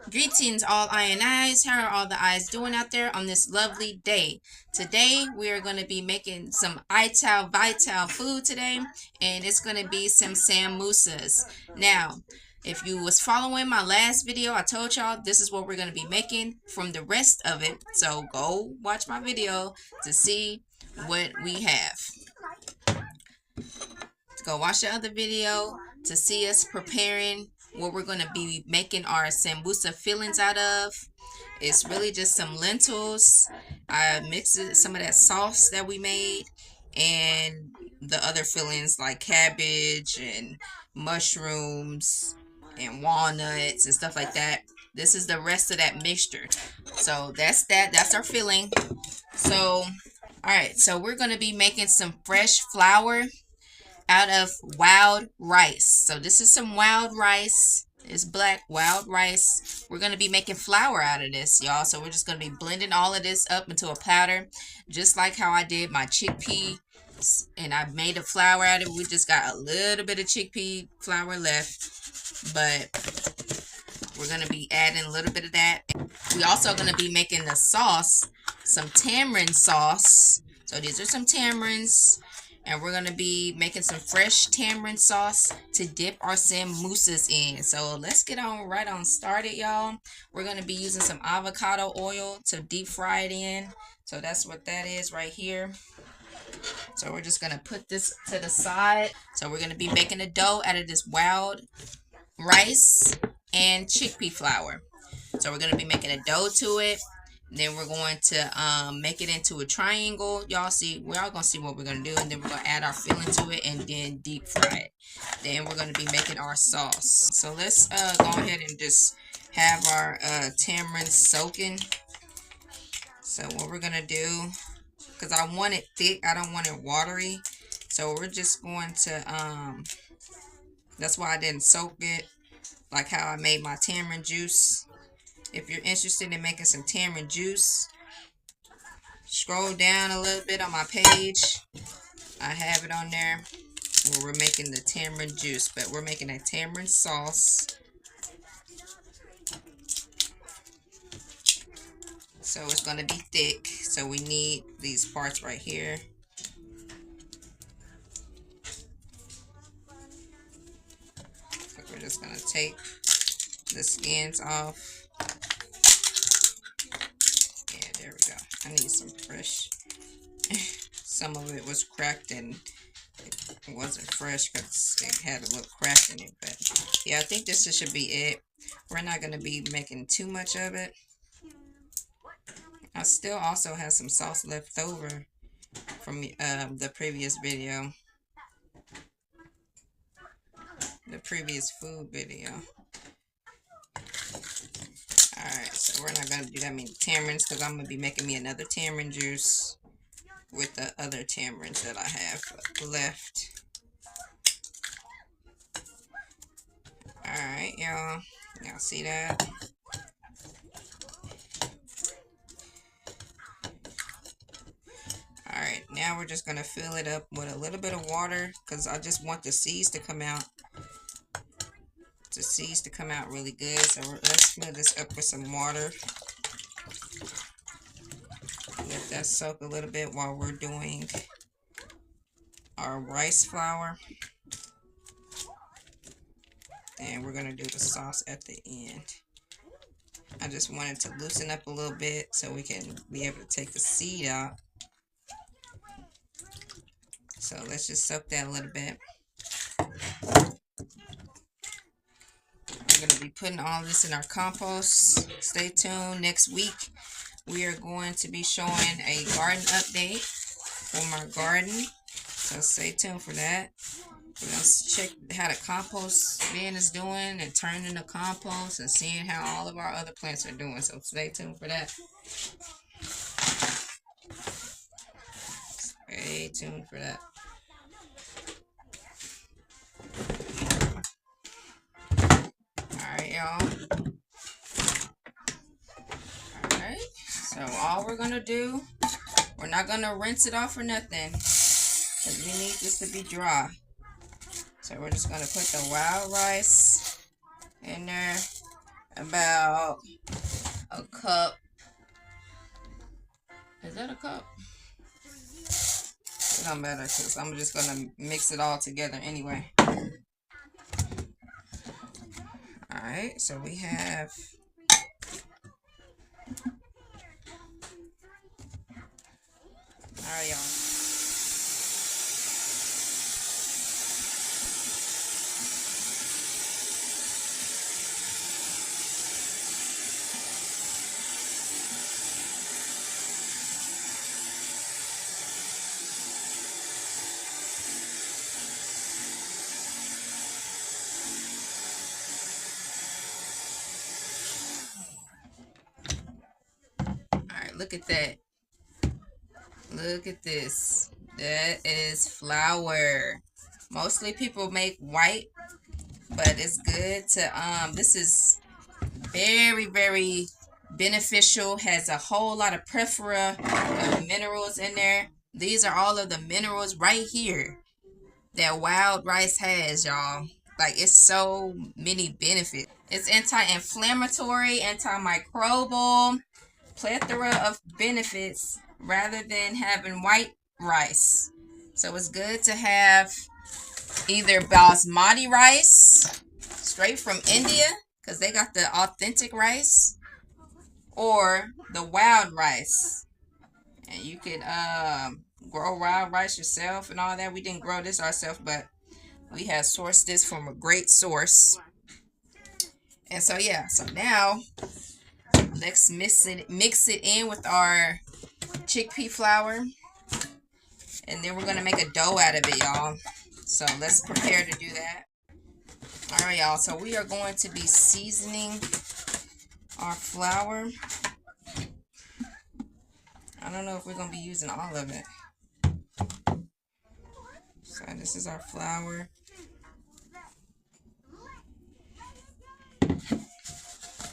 Greetings, all I and I's. How are all the I's doing out there on this lovely day? Today, we are going to be making some Ital Vital food today, and it's going to be some samosas. Now, if you was following my last video, I told y'all this is what we're going to be making from the rest of it. So go watch my video to see what we have. Go watch the other video to see us preparing what we're going to be making our sambusa fillings out of. It's really just some lentils. I mixed some of that sauce that we made and the other fillings like cabbage and mushrooms and walnuts and stuff like that. This is the rest of that mixture. So that's that. That's our filling. So, alright. So we're going to be making some fresh flour out of wild rice. So this is some wild rice. It's black wild rice. We're going to be making flour out of this, y'all. So we're just going to be blending all of this up into a powder, just like how I did my chickpea. And I made a flour out of it. We just got a little bit of chickpea flour left, but we're going to be adding a little bit of that. We also going to be making the sauce, some tamarind sauce. So these are some tamarinds. And we're going to be making some fresh tamarind sauce to dip our samosas in. So let's get on right on started, y'all. We're going to be using some avocado oil to deep fry it in. So that's what that is right here. So we're just going to put this to the side. So we're going to be making a dough out of this wild rice and chickpea flour. So we're going to be making a dough to it. Then we're going to make it into a triangle. Y'all see, we're all going to see what we're going to do. And then we're going to add our filling to it and then deep fry it. Then we're going to be making our sauce. So let's go ahead and just have our tamarind soaking. So what we're going to do, because I want it thick, I don't want it watery. So we're just going to, that's why I didn't soak it like how I made my tamarind juice. If you're interested in making some tamarind juice, scroll down a little bit on my page. I have it on there where we're making the tamarind juice, but we're making a tamarind sauce. So it's going to be thick. So we need these parts right here. So we're just going to take the skins off. There we go. I need some fresh. Some of it was cracked and it wasn't fresh because it had a little crack in it. But yeah, I think this should be it. We're not going to be making too much of it. I still also have some sauce left over from the previous video. The previous food video. Alright, so we're not going to do that many tamarinds because I'm going to be making me another tamarind juice with the other tamarinds that I have left. Alright, y'all. Y'all see that? Alright, now we're just going to fill it up with a little bit of water because I just want the seeds to come out. The seeds to come out really good. So let's fill this up with some water. Let that soak a little bit while we're doing our rice flour. And we're going to do the sauce at the end. I just wanted to loosen up a little bit so we can be able to take the seed out. So let's just soak that a little bit. We're going to be putting all this in our compost. Stay tuned. Next week, we are going to be showing a garden update for my garden. So stay tuned for that. We're going to check how the compost bin is doing and turning the compost and seeing how all of our other plants are doing. So stay tuned for that. Stay tuned for that. Alright, y'all. Alright. So all we're going to do, we're not going to rinse it off or nothing. Because we need this to be dry. So we're just going to put the wild rice in there. about a cup. Is that a cup? It don't matter because I'm just going to mix it all together anyway. Alright, so we have alright, y'all. Alright, look at that. Look at this. That is flour. Mostly people make white, but it's good to this is very, very beneficial. Has a whole lot of plethora of minerals in there. These are all of the minerals right here that wild rice has, y'all. Like, it's so many benefits. It's anti-inflammatory, antimicrobial, plethora of benefits rather than having white rice. So it's good to have either basmati rice straight from India, because they got the authentic rice, or the wild rice. And you could grow wild rice yourself and all that. We didn't grow this ourselves, but we have sourced this from a great source. And so yeah, so now let's mix it in with our chickpea flour, and then we're gonna make a dough out of it, y'all. So let's prepare to do that. All right, y'all, so we are going to be seasoning our flour. I don't know if we're gonna be using all of it. So this is our flour.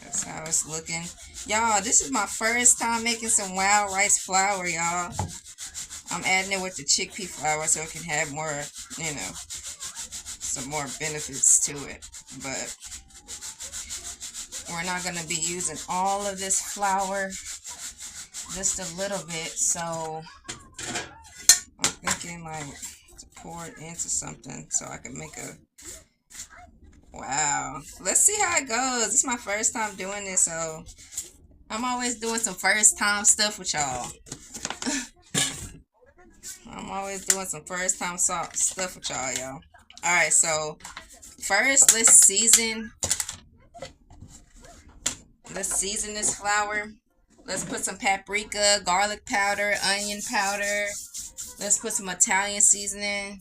That's how it's looking. Y'all, this is my first time making some wild rice flour, y'all. I'm adding it with the chickpea flour so it can have more, you know, some more benefits to it. But we're not going to be using all of this flour, just a little bit. So I'm thinking like to pour it into something so I can make a, wow. Let's see how it goes. This is my first time doing this, so I'm always doing some first time stuff with y'all. I'm always doing some first time stuff with y'all, y'all. Alright, so first let's season this flour. Let's put some paprika, garlic powder, onion powder. Let's put some Italian seasoning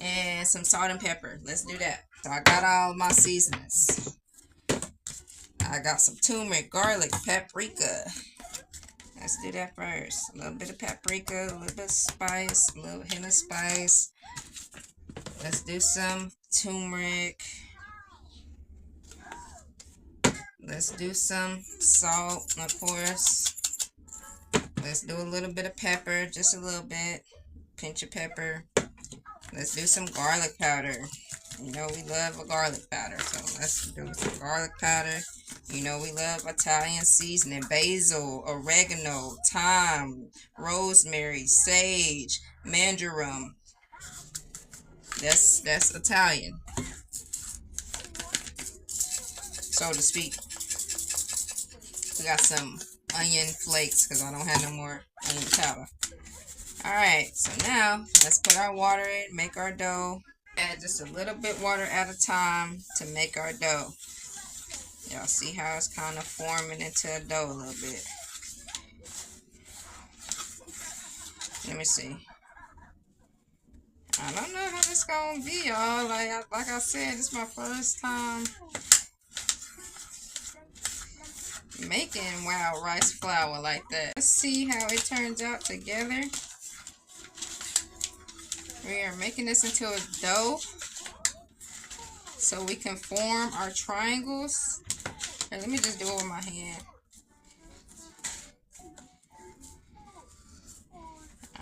and some salt and pepper. Let's do that. So I got all my seasonings. I got some turmeric, garlic, paprika. Let's do that first. A little bit of paprika, a little bit of spice, a little hint of spice. Let's do some turmeric. Let's do some salt, of course. Let's do a little bit of pepper, just a little bit. Pinch of pepper. Let's do some garlic powder. You know we love a garlic powder, so let's do some garlic powder. You know we love Italian seasoning, basil, oregano, thyme, rosemary, sage, marjoram. That's Italian, so to speak. We got some onion flakes because I don't have no more onion powder. Alright, so now let's put our water in, make our dough. Add just a little bit water at a time to make our dough. Y'all see how it's kind of forming into a dough a little bit. Let me see. I don't know how this gonna be, y'all. Like I said, this is my first time making wild rice flour like that. Let's see how it turns out together. We are making this into a dough so we can form our triangles. Here, let me just do it with my hand.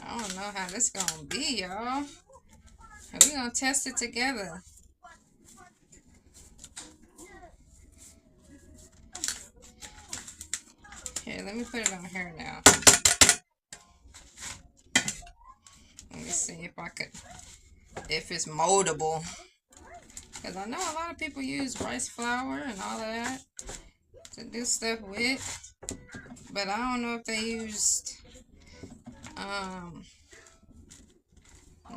I don't know how this gonna be, y'all. We're gonna test it together. Here, let me put it on here now. Let me see if it's moldable. Because I know a lot of people use rice flour and all of that to do stuff with. But I don't know if they used, let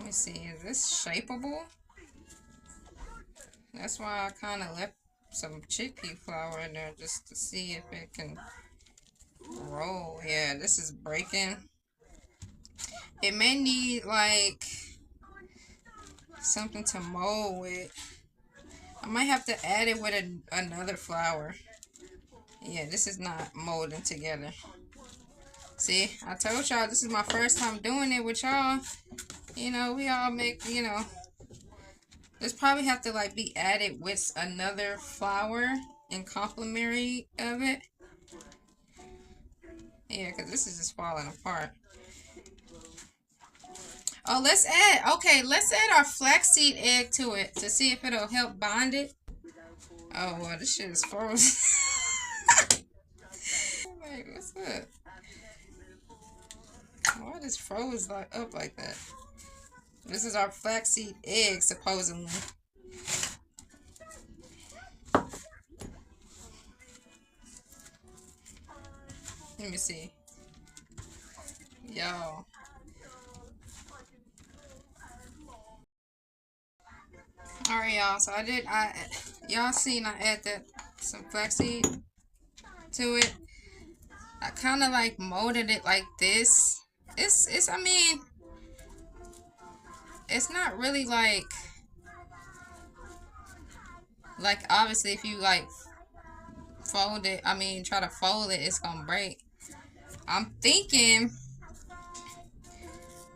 me see, is this shapeable? That's why I kind of left some chickpea flour in there just to see if it can roll. Yeah, this is breaking. It may need like something to mold with. I might have to add it with another flour. Yeah, this is not molding together. See, I told y'all this is my first time doing it with y'all. You know, we all make, you know, this probably have to like be added with another flour and complementary of it. Yeah, because this is just falling apart. Oh, let's add our flaxseed egg to it to see if it'll help bond it. Oh, well, this shit is frozen. Wait, what's up? Why does froze like up like that? This is our flaxseed egg, supposedly. Let me see. Y'all. Alright, y'all. So y'all seen I add some flaxseed to it. I kind of like molded it like this. I mean, it's not really like obviously if you like fold it, I mean, try to fold it, it's gonna break. I'm thinking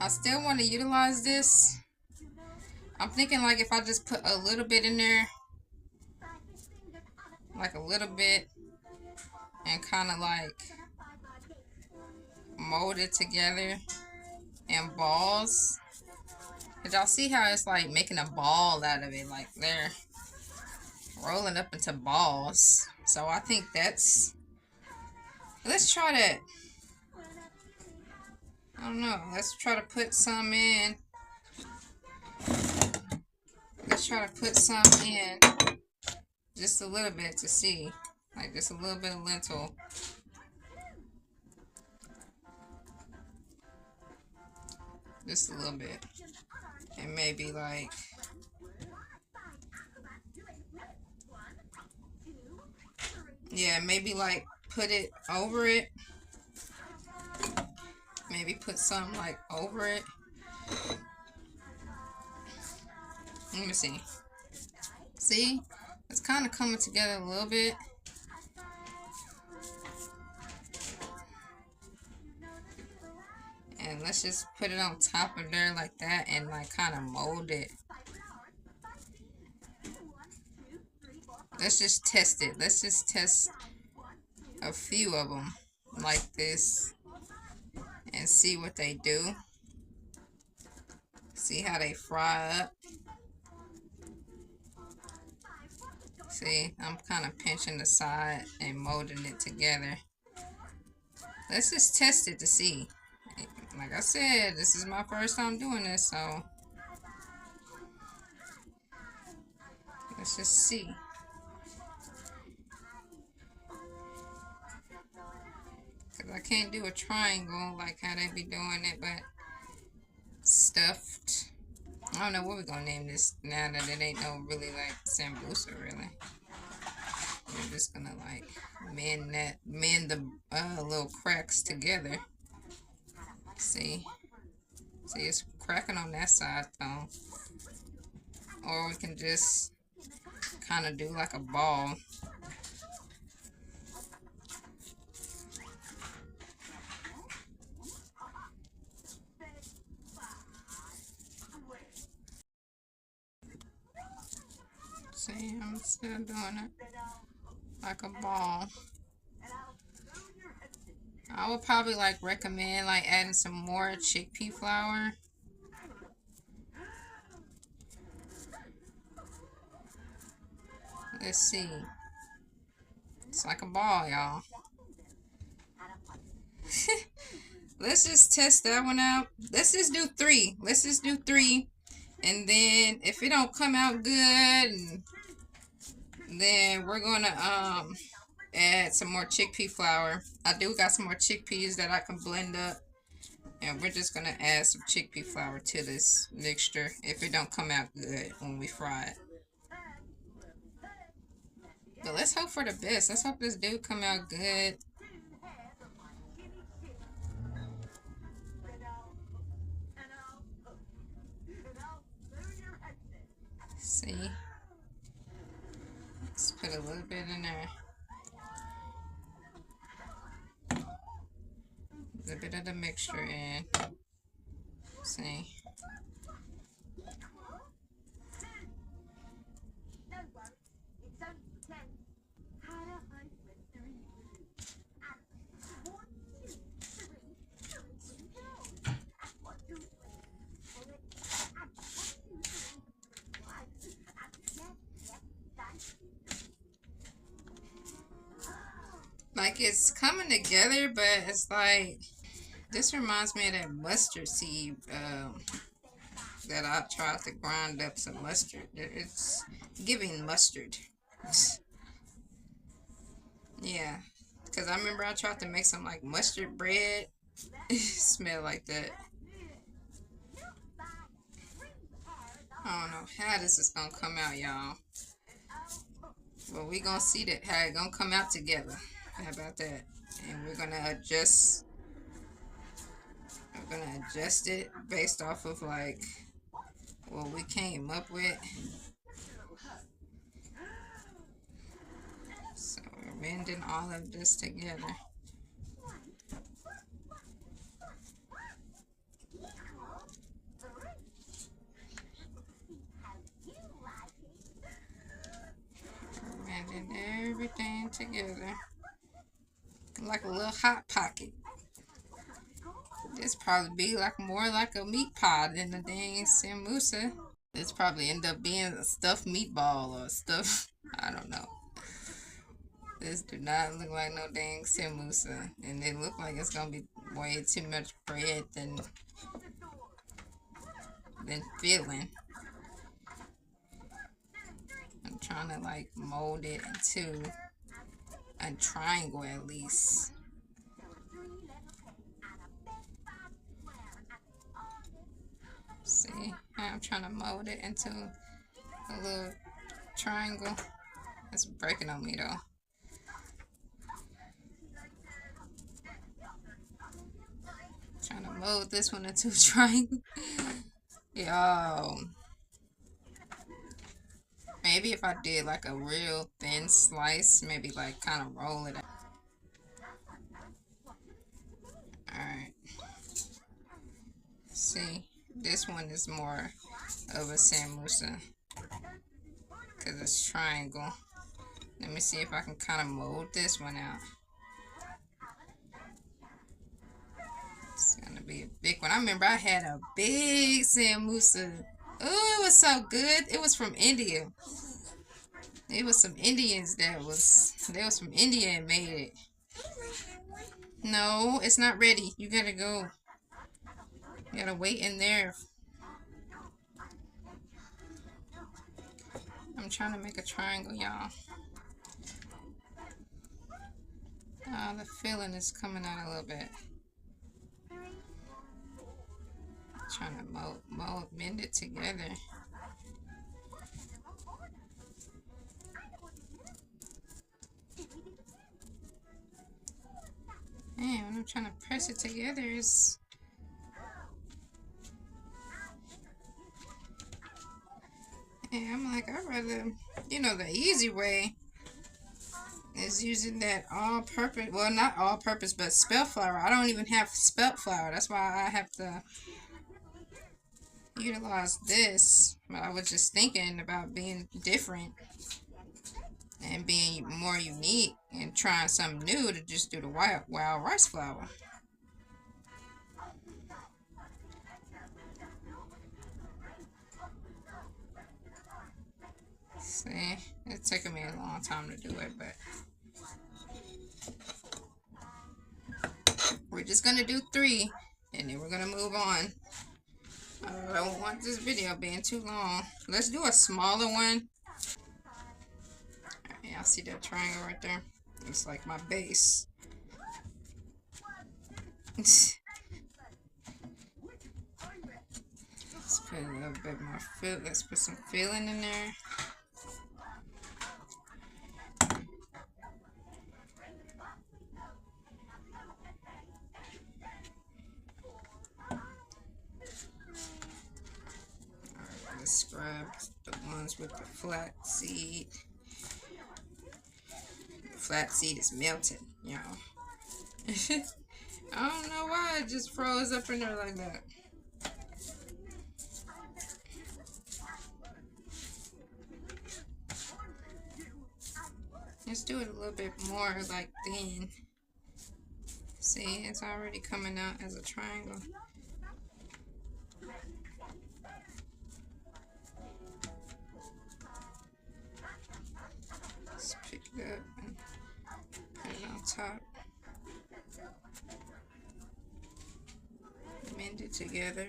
I still want to utilize this. I'm thinking like if I just put a little bit in there, like a little bit, and kind of like mold it together in balls. Did y'all see how it's like making a ball out of it? Like they're rolling up into balls. So I think let's try that. I don't know. Let's try to put some in. Let's try to put some in. Just a little bit to see. Like just a little bit of lentil. Just a little bit. And maybe like... yeah, maybe like put it over it. Maybe put some like over it. Let me see. See? It's kind of coming together a little bit. And let's just put it on top of there like that and like kind of mold it. Let's just test it. Let's just test a few of them like this and see what they do. See how they fry up. See, I'm kind of pinching the side and molding it together. Let's just test it to see. Like I said, this is my first time doing this, so let's just see. Because I can't do a triangle like how they be doing it, but stuffed. I don't know what we're going to name this now that it ain't no really like sambusa really. We're just going to like mend the little cracks together. See, it's cracking on that side though. Or we can just kind of do like a ball. See, I'm still doing it like a ball. I would probably like recommend like adding some more chickpea flour. Let's see. It's like a ball, y'all. Let's just test that one out. Let's just do 3. Let's just do 3. And then if it don't come out good, then we're gonna add some more chickpea flour. I do got some more chickpeas that I can blend up. And we're just gonna add some chickpea flour to this mixture if it don't come out good when we fry it. But let's hope for the best. Let's hope this do come out good. See? Let's put a little bit in there. A little bit of the mixture in. See? Like, it's coming together, but it's like, this reminds me of that mustard seed that I tried to grind up some mustard. It's giving mustard. Yeah, because I remember I tried to make some like mustard bread. It smelled like that. I don't know how this is gonna come out, y'all. Well, we gonna see that how it gonna come out together. How about that? And we're gonna adjust. We're gonna adjust it based off of like what we came up with. So we're blending all of this together. We're blending everything together. Like a little hot pocket. This probably be like more like a meat pie than a dang samosa. This probably end up being a stuffed meatball or stuff. I don't know. This do not look like no dang samosa, and it look like it's gonna be way too much bread than filling. I'm trying to like mold it into a triangle at least. See, I'm trying to mold it into a little triangle. It's breaking on me though. Trying to mold this one into a triangle. Yo. Maybe if I did like a real thin slice, maybe like kind of roll it out. Alright. See, this one is more of a samosa because it's triangle. Let me see if I can kind of mold this one out. It's gonna be a big one. I remember I had a big samosa. Oh, it was so good. It was from India. It was some Indians they was from India and made it. No, it's not ready. You gotta go. You gotta wait in there. I'm trying to make a triangle, y'all. The filling is coming out a little bit. Trying to bend it together. Man, when I'm trying to press it together, it's... Yeah, I'm like, I'd rather, you know, the easy way is using that all-purpose, well, not all-purpose, but spelt flour. I don't even have spelt flour. That's why I have to utilize this. But I was just thinking about being different and being more unique and trying something new to just do the wild rice flour. See, it's taken me a long time to do it, but we're just gonna do 3, and then we're gonna move on. I don't want this video being too long. Let's do a smaller one. Y'all see that triangle right there? It's like my base. Let's put a little bit more fill. Let's put some filling in there. Alright, let's grab the ones with the flat seed. The flat seed is melting, y'all. I don't know why it just froze up in there like that. Let's do it a little bit more like thin. See, it's already coming out as a triangle. Let's pick it up and put it on top. Mend it together.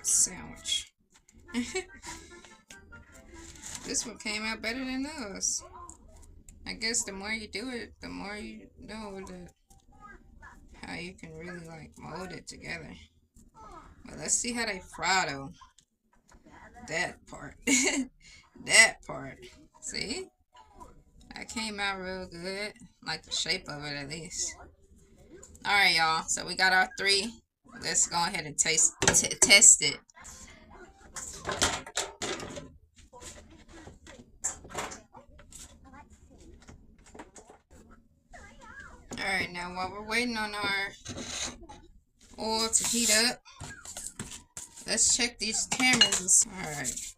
Sandwich. This one came out better than those. I guess the more you do it, the more you know that how you can really like mold it together. But let's see how they fry though. That part. That part. See? That came out real good. Like the shape of it at least. Alright y'all, so we got our 3. Let's go ahead and test it. Alright, now while we're waiting on our oil to heat up, let's check these cameras. Alright.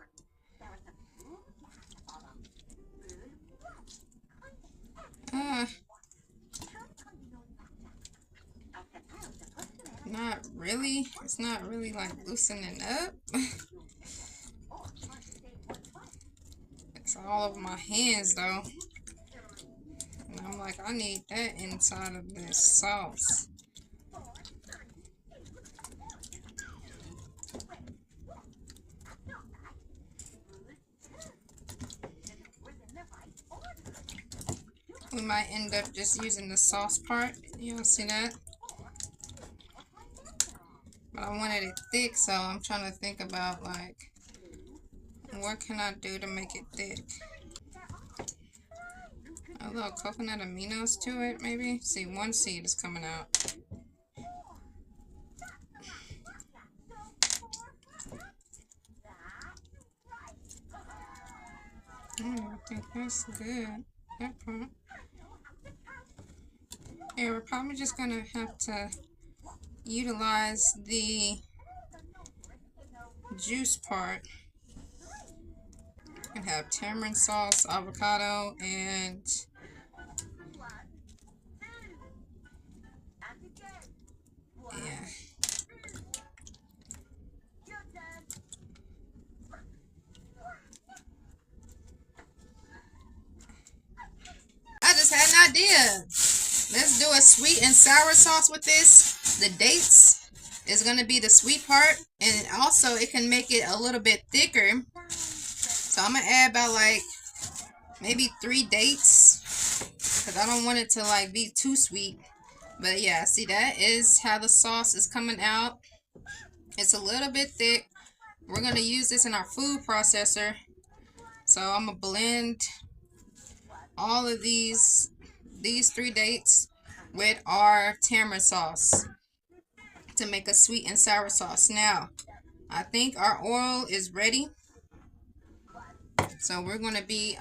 Not really. It's not really like loosening up. It's all over my hands though. And I'm like, I need that inside of this sauce. We might end up just using the sauce part. Y'all see that? But I wanted it thick, so I'm trying to think about like, what can I do to make it thick? A little coconut aminos to it, maybe? See, 1 seed is coming out. I think that's good. That part. Yeah, we're probably just gonna have to utilize the juice part. And have tamarind sauce, avocado, and yeah. I just had an idea. Let's do a sweet and sour sauce with this. The dates is going to be the sweet part. And also it can make it a little bit thicker. So I'm going to add about like maybe 3 dates. Because I don't want it to like be too sweet. But yeah, see, that is how the sauce is coming out. It's a little bit thick. We're going to use this in our food processor. So I'm going to blend all of these 3 dates with our tamarind sauce to make a sweet and sour sauce. Now, I think our oil is ready. So we're going to be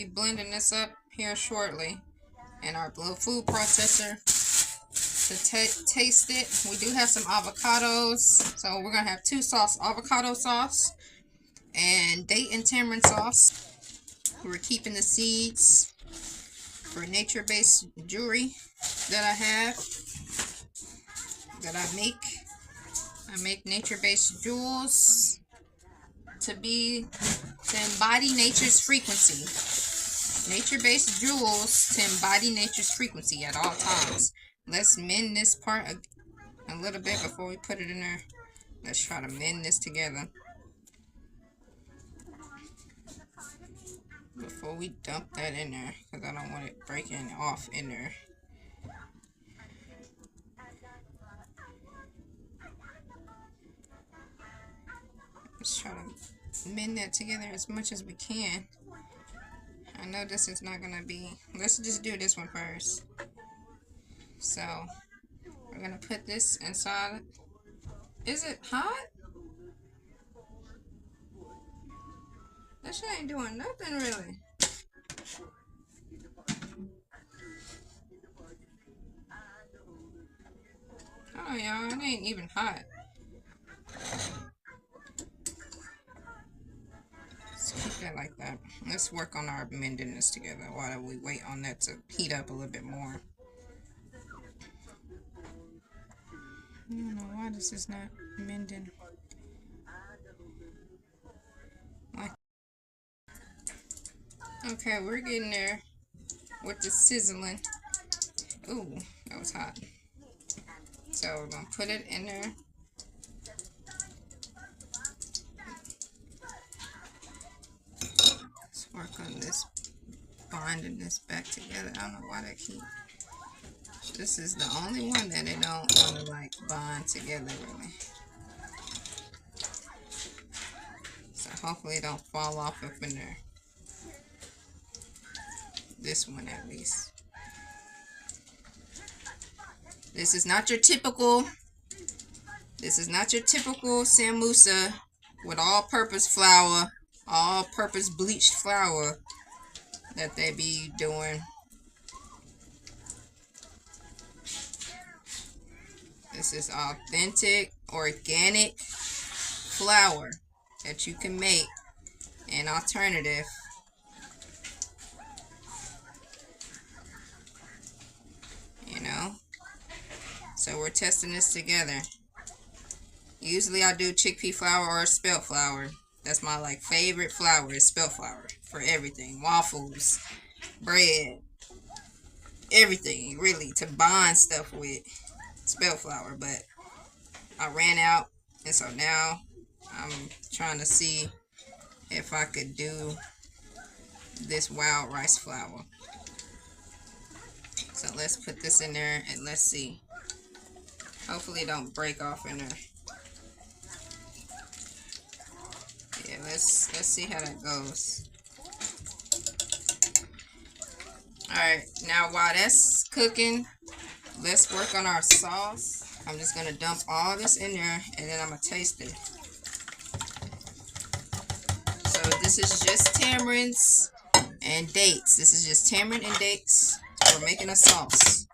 blending this up here shortly in our little food processor. taste it. We do have some avocados, so we're gonna have two sauce: avocado sauce and date and tamarind sauce. We're keeping the seeds for nature-based jewelry that I have, that I make. I make nature-based jewels to embody nature's frequency. Nature-based jewels to embody nature's frequency at all times. Let's mend this part a little bit before we put it in there. Let's try to mend this together before we dump that in there, because I don't want it breaking off in there. Let's try to mend that together as much as we can. I know this is not gonna be, let's just do this one first. So we're gonna put this inside. Is it hot? That shit ain't doing nothing really. Oh y'all, it ain't even hot. Let's keep that like that. Let's work on our mending this together while we wait on that to heat up a little bit more. I don't know why this is not mending. Okay, we're getting there with the sizzling. Ooh, that was hot. So we're gonna put it in there. Let's work on this, binding this back together. I don't know why they keep. This is the only one that they don't want to like bind together really. So hopefully it don't fall off up in there. This one at least. This is not your typical samosa with all-purpose flour, all-purpose bleached flour that they be doing. This is authentic, organic flour that you can make an alternative. You know? So we're testing this together. Usually I do chickpea flour or spelt flour. That's my like favorite flour is spelt flour for everything. Waffles, bread, everything really to bind stuff with spelt flour. But I ran out, and so now I'm trying to see if I could do this wild rice flour. So let's put this in there and let's see. Hopefully it don't break off in there. Yeah, let's see how that goes. Alright, now while that's cooking, let's work on our sauce. I'm just gonna dump all this in there and then I'm gonna taste it. So this is just tamarinds and dates. This is just tamarind and dates. We're making a sauce.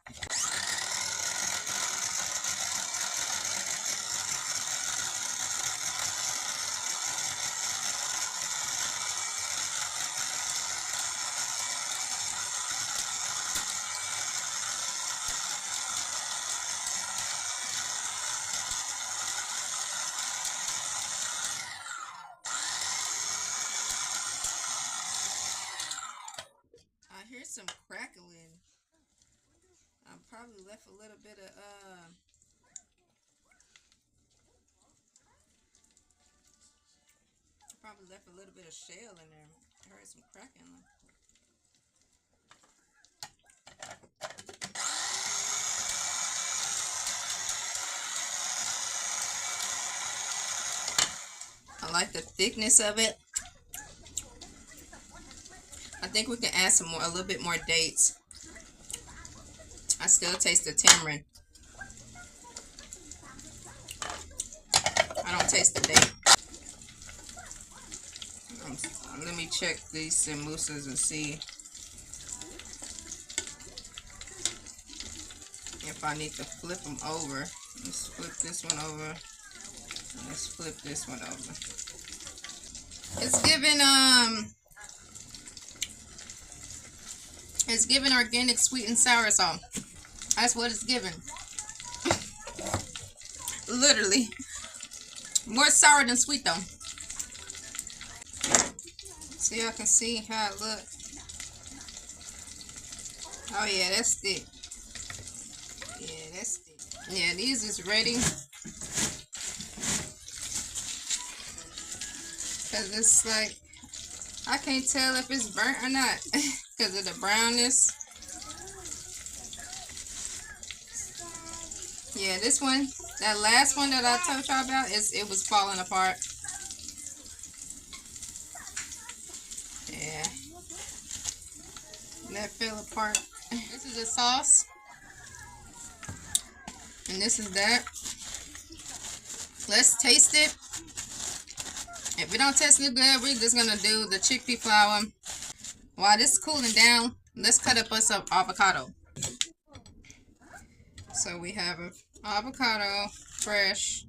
I hear some crackling. I probably left a little bit of shell in there. I heard some cracking. I like the thickness of it. I think we can add some more, a little bit more dates. I still taste the tamarind. I don't taste the date. Let me check these samosas and see if I need to flip them over. Let's flip this one over. Let's flip this one over. It's giving organic sweet and sour salt. That's what it's giving. Literally. More sour than sweet though. So y'all can see how it looks. Oh yeah, that's thick. Yeah, that's thick. Yeah, these is ready. Cause it's like, I can't tell if it's burnt or not. Cause of the brownness. Yeah, this one, that last one that I told y'all about, it was falling apart. Yeah. That fell apart. This is the sauce. And this is that. Let's taste it. If it don't taste good, we're just gonna do the chickpea flour. While this is cooling down, let's cut up us some avocado. So we have an avocado, fresh.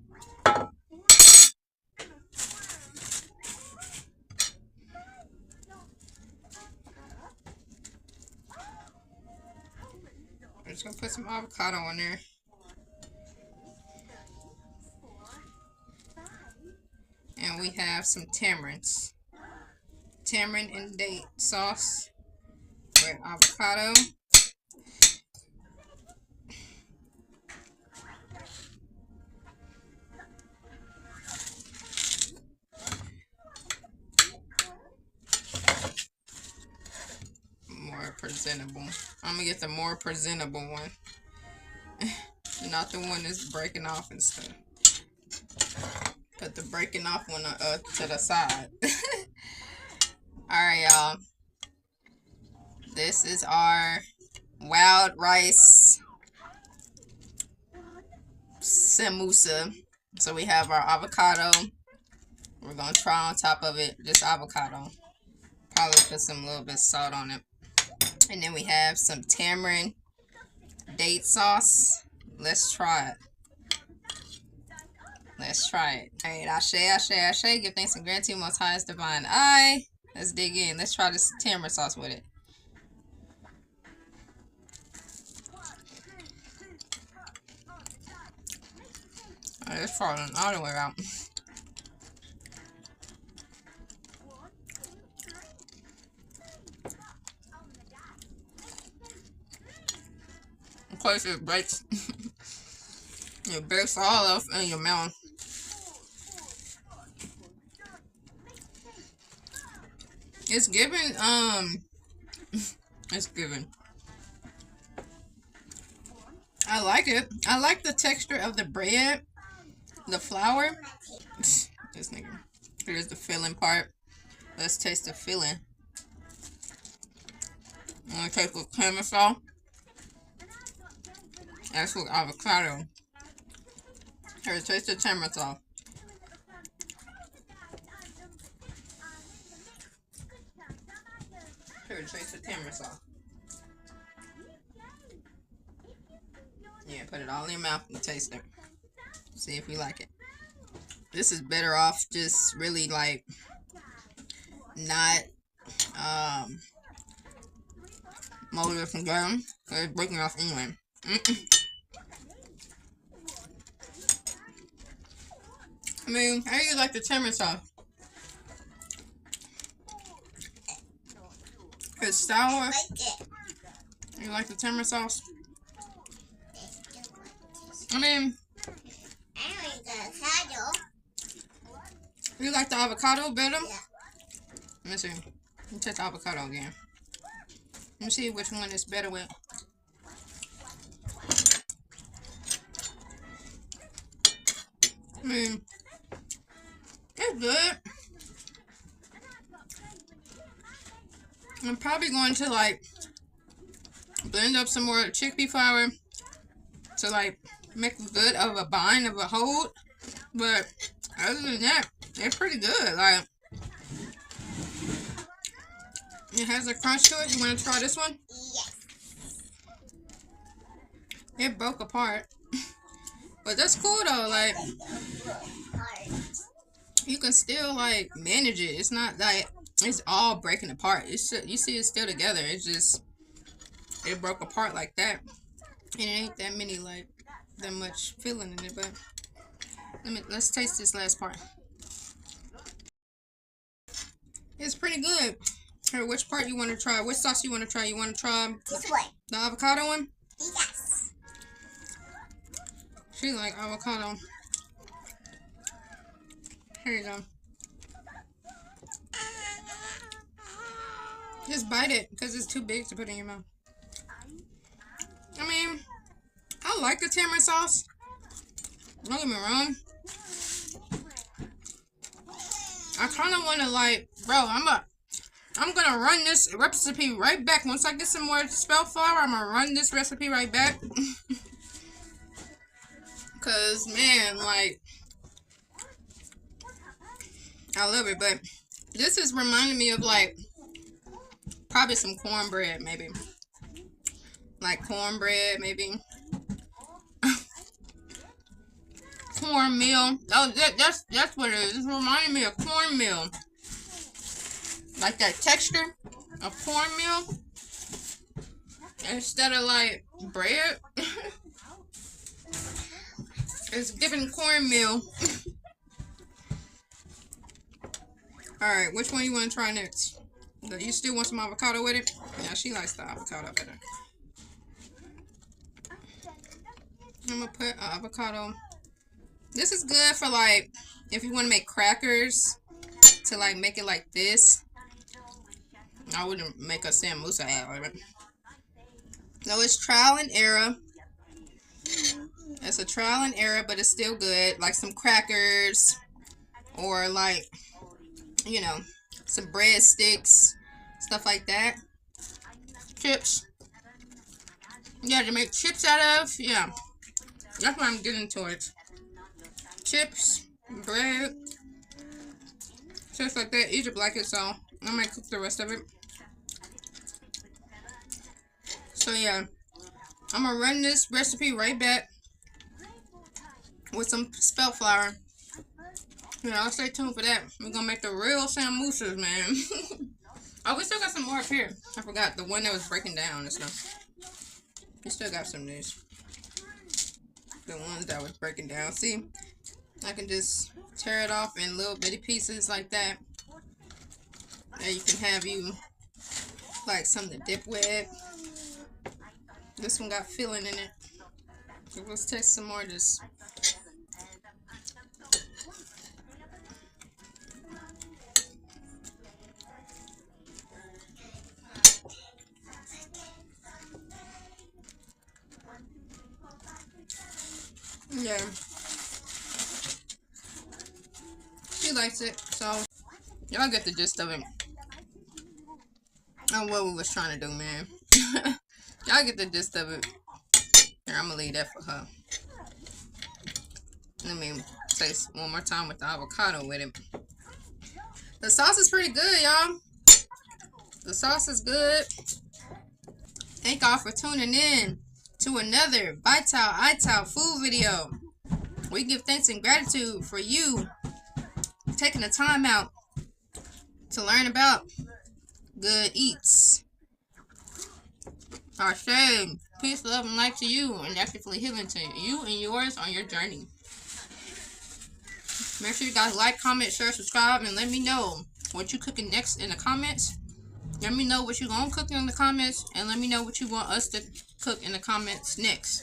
We're just gonna put some avocado on there. And we have some tamarinds. Tamarind and date sauce with avocado. More presentable. I'm gonna get the more presentable one. Not the one that's breaking off and stuff. Put the breaking off one to the side. Alright, y'all. This is our wild rice samosa. So we have our avocado. We're going to try on top of it just avocado. Probably put some little bit of salt on it. And then we have some tamarind date sauce. Let's try it. Let's try it. Alright, Ashe, Ashe, Ashe. Give thanks and grant you most highest divine eye. Let's dig in. Let's try this tamarind sauce with it. Oh, it's falling all the way out. Of course, it breaks. It breaks all up in your mouth. It's giving, it's giving. I like it. I like the texture of the bread, the flour. This nigga. Here's the filling part. Let's taste the filling. I'm gonna take with caramel sauce. That's with avocado. Here, taste the caramel sauce. Here, taste the caramel sauce. Yeah, put it all in your mouth and taste it. See if you like it. This is better off just really like not molded it from ground. It's breaking off anyway. I mean, how do you like the tamarind sauce? It's sour. You like the tamarind sauce? I mean, you like the avocado better? Yeah. Let me see. Let me take the avocado again. Let me see which one is better with. I mean, it's good. I'm probably going to like blend up some more chickpea flour to like make a good of a bind of a hold. But other than that, it's pretty good. Like, it has a crunch to it. You want to try this one? Yes. It broke apart. But that's cool though. Like, you can still like manage it. It's not like it's all breaking apart. It's, you see it's still together. It's just, it broke apart like that. And it ain't that many, like, that much feeling in it. But let's taste this last part. It's pretty good. Here, which part you want to try? Which sauce you want to try? You want to try this one, the avocado one? Yes. She like avocado. Here you go. Just bite it, because it's too big to put in your mouth. I mean, I like the tamarind sauce. Don't get me wrong. I kind of want to, like, bro, I'm gonna run this recipe right back. Once I get some more spell flour, I'm gonna run this recipe right back. Cause, man, like, I love it. But this is reminding me of, like, probably some cornbread, maybe. Like cornbread, maybe. Cornmeal. Oh, that's what it is. It's reminding me of cornmeal. Like that texture of cornmeal. Instead of like bread. It's giving cornmeal. Alright, which one you want to try next? You still want some avocado with it? Yeah, she likes the avocado better. I'm gonna put avocado. This is good for like if you want to make crackers, to like make it like this. I wouldn't make a samosa out of it. No, it's trial and error. It's a trial and error, but it's still good. Like some crackers, or like, you know, some breadsticks, stuff like that. Chips. Yeah, to make chips out of. Yeah. That's what I'm getting towards. Chips, bread, stuff like that. Egypt like it, so I might cook the rest of it. So yeah, I'm gonna run this recipe right back with some spelt flour. Yeah, I'll stay tuned for that. We're gonna make the real samosas, man. Oh, we still got some more up here. I forgot the one that was breaking down and stuff. We still got some of these. The ones that was breaking down. See, I can just tear it off in little bitty pieces like that. And you can have you like something to dip with. This one got filling in it. So let's taste some more. Just yeah. She likes it, so y'all get the gist of it. Oh, what we was trying to do, man. Y'all get the gist of it. Here, I'm gonna leave that for her. Let me taste one more time with the avocado with it. The sauce is pretty good, y'all. The sauce is good. Thank y'all for tuning in to another Vital food video. We give thanks and gratitude for you taking the time out to learn about good eats. Our shame, peace, love, and light to you, and actively healing to you and yours on your journey. Make sure you guys like, comment, share, subscribe, and let me know what you cooking next in the comments. Let me know what you gonna cook in the comments, and let me know what you want us to cook in the comments next.